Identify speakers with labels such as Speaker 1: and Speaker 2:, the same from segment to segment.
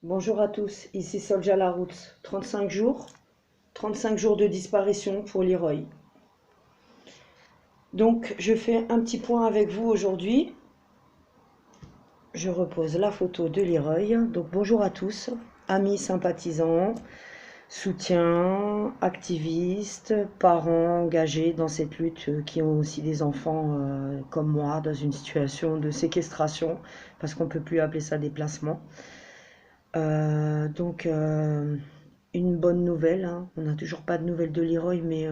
Speaker 1: Bonjour à tous, ici Solja Laroute. 35 jours de disparition pour Leroy. Donc je fais un petit point avec vous aujourd'hui. Je repose la photo de Leroy. Donc bonjour à tous, amis sympathisants, soutiens, activistes, parents engagés dans cette lutte qui ont aussi des enfants comme moi dans une situation de séquestration parce qu'on ne peut plus appeler ça déplacement. Une bonne nouvelle, hein. On n'a toujours pas de nouvelles de Leroy, mais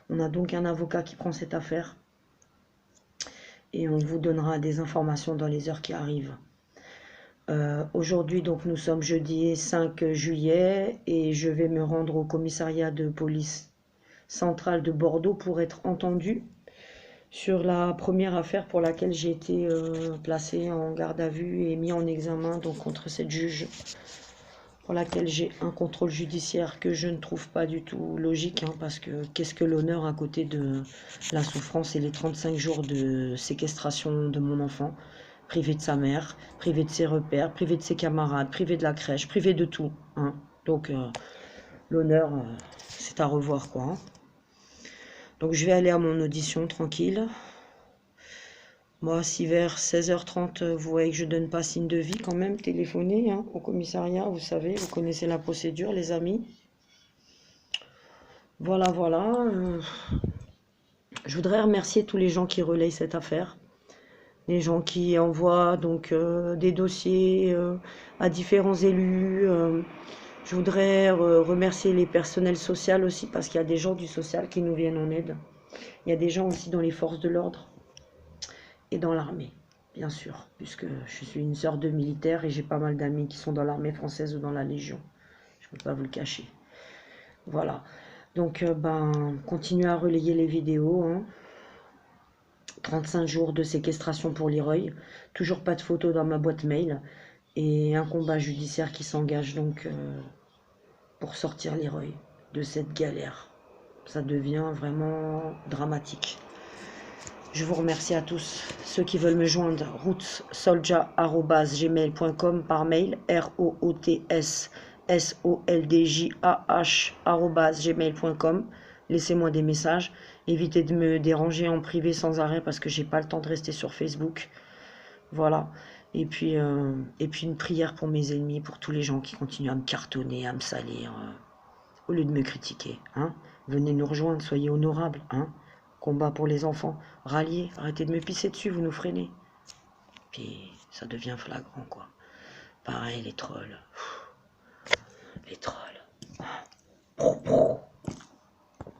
Speaker 1: on a donc un avocat qui prend cette affaire et on vous donnera des informations dans les heures qui arrivent. Aujourd'hui, donc nous sommes jeudi 5 juillet et je vais me rendre au commissariat de police centrale de Bordeaux pour être entendu sur la première affaire pour laquelle j'ai été placé en garde à vue et mis en examen donc contre cette juge pour laquelle j'ai un contrôle judiciaire que je ne trouve pas du tout logique, hein, parce que qu'est-ce que l'honneur à côté de la souffrance et les 35 jours de séquestration de mon enfant, privé de sa mère, privé de ses repères, privé de ses camarades, privé de la crèche, privé de tout, hein. Donc l'honneur, c'est à revoir, quoi, hein. Donc je vais aller à mon audition tranquille. Moi, si vers 16h30, vous voyez que je donne pas signe de vie, quand même, téléphonez, hein, au commissariat, vous savez, vous connaissez la procédure, les amis. Voilà, voilà. Je voudrais remercier tous les gens qui relayent cette affaire. Les gens qui envoient donc des dossiers à différents élus. Je voudrais remercier les personnels sociaux aussi, parce qu'il y a des gens du social qui nous viennent en aide. Il y a des gens aussi dans les forces de l'ordre et dans l'armée, bien sûr, puisque je suis une sœur de militaire et j'ai pas mal d'amis qui sont dans l'armée française ou dans la Légion. Je ne peux pas vous le cacher. Voilà. Donc, continuez à relayer les vidéos, hein. 35 jours de séquestration pour Leroy. Toujours pas de photos dans ma boîte mail. Et un combat judiciaire qui s'engage donc pour sortir Leroy de cette galère. Ça devient vraiment dramatique. Je vous remercie à tous. Ceux qui veulent me joindre, rootsolja@gmail.com par mail, ROOTSSOLDJAH@gmail.com. Laissez-moi des messages. Évitez de me déranger en privé sans arrêt parce que j'ai pas le temps de rester sur Facebook. Voilà. Et puis une prière pour mes ennemis, pour tous les gens qui continuent à me cartonner, à me salir, au lieu de me critiquer, hein. Venez nous rejoindre, soyez honorables, hein. Combat pour les enfants, ralliez, arrêtez de me pisser dessus, vous nous freinez. Puis ça devient flagrant, quoi. Pareil, les trolls.